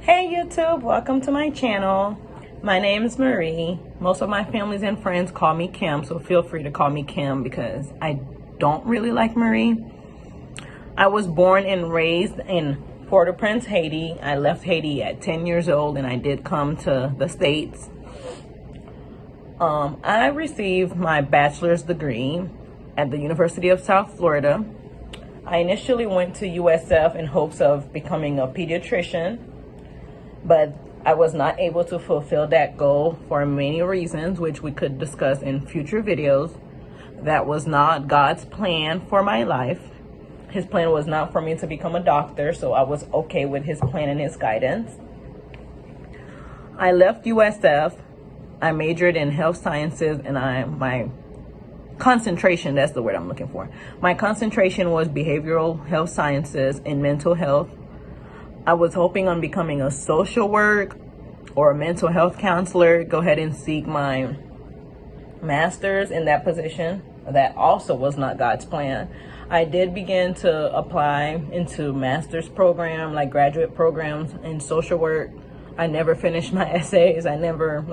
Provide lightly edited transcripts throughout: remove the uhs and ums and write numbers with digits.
Hey YouTube, welcome to my channel. My name is Marie. Most of my families and friends call me Kim, so feel free to call me Kim because I don't really like Marie. I was born and raised in Port-au-Prince, Haiti. I left Haiti at 10 years old and I did come to the States. I received my bachelor's degree at the University of South Florida. I initially went to USF in hopes of becoming a pediatrician, but I was not able to fulfill that goal for many reasons, which we could discuss in future videos. That was not God's plan for my life. His plan was not for me to become a doctor, so I was okay with his plan and his guidance. I left USF. I majored in health sciences, and my concentration, that's the word I'm looking for. My concentration was behavioral health sciences and mental health. I was hoping on becoming a social work or a mental health counselor. Go ahead and seek my master's in that position. That also was not God's plan. I did begin to apply into master's program, like graduate programs in social work. I never finished my essays. I never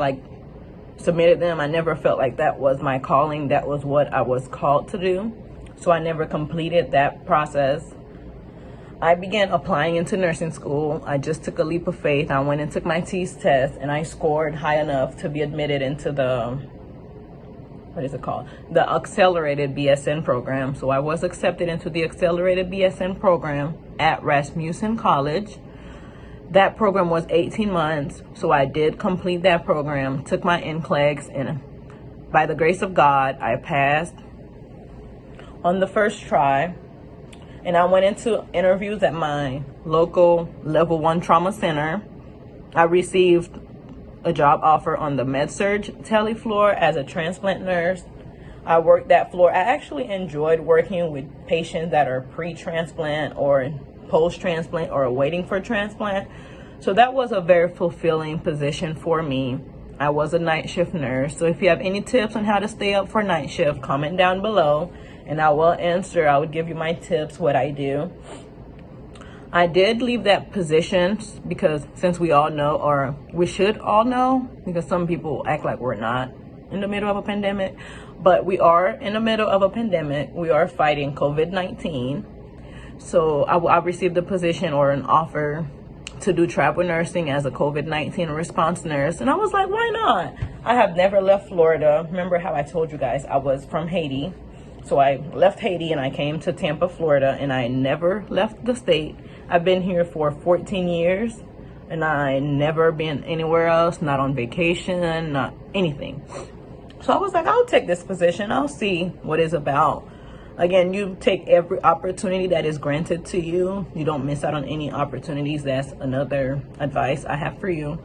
submitted them. I never felt like that was my calling. That was what I was called to do. So I never completed that process. I began applying into nursing school. I just took a leap of faith. I went and took my TEAS test and I scored high enough to be admitted into the, the accelerated BSN program. So I was accepted into the accelerated BSN program at Rasmussen College. That program was 18 months. So I did complete that program, took my NCLEX, and by the grace of God, I passed on the first try. And I went into interviews at my local level 1 trauma center. I received a job offer on the med-surg tele floor as a transplant nurse. I worked that floor. I actually enjoyed working with patients that are pre-transplant or post-transplant or waiting for transplant. So that was a very fulfilling position for me. I was a night shift nurse. So if you have any tips on how to stay up for night shift, comment down below. And I will answer. I would give you my tips, what I do. I did leave that position because since we all know, or we should all know, because some people act like we're not in the middle of a pandemic, but we are in the middle of a pandemic. We are fighting COVID-19. So I received a position or an offer to do travel nursing as a COVID-19 response nurse. And I was like, why not? I have never left Florida. Remember how I told you guys I was from Haiti? So I left Haiti and I came to Tampa, Florida, and I never left the state. I've been here for 14 years and I never been anywhere else, not on vacation, not anything. So I was like, I'll take this position. I'll see what it's about. Again, you take every opportunity that is granted to you. You don't miss out on any opportunities. That's another advice I have for you.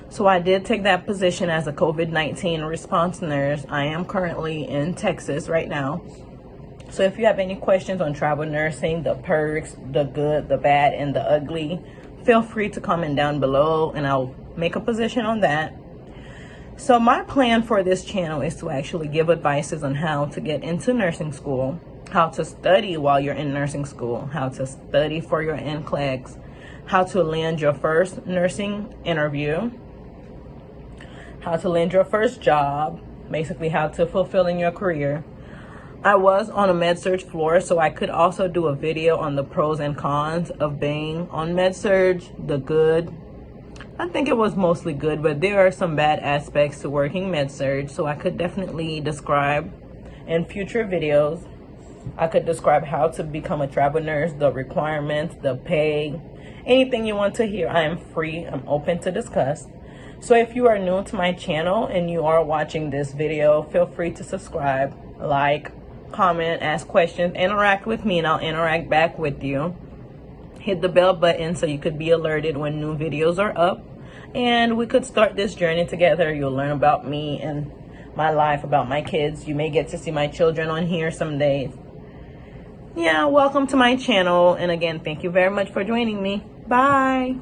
So I did take that position as a COVID-19 response nurse. I am currently in Texas right now. So if you have any questions on travel nursing, the perks, the good, the bad, and the ugly, feel free to comment down below and I'll make a position on that. So my plan for this channel is to actually give advices on how to get into nursing school, how to study while you're in nursing school, how to study for your NCLEX, how to land your first nursing interview, how to land your first job, basically how to fulfill in your career. I was on a med-surg floor, so I could also do a video on the pros and cons of being on med-surg, the good. I think it was mostly good, but there are some bad aspects to working med-surg, so I could definitely describe in future videos. I could describe how to become a travel nurse, the requirements, the pay, anything you want to hear. I am free, I'm open to discuss. So if you are new to my channel and you are watching this video, feel free to subscribe, like, comment, ask questions, interact with me, and I'll interact back with you. Hit the bell button so you could be alerted when new videos are up. And we could start this journey together. You'll learn about me and my life, about my kids. You may get to see my children on here some days. Yeah, welcome to my channel. And again, thank you very much for joining me. Bye.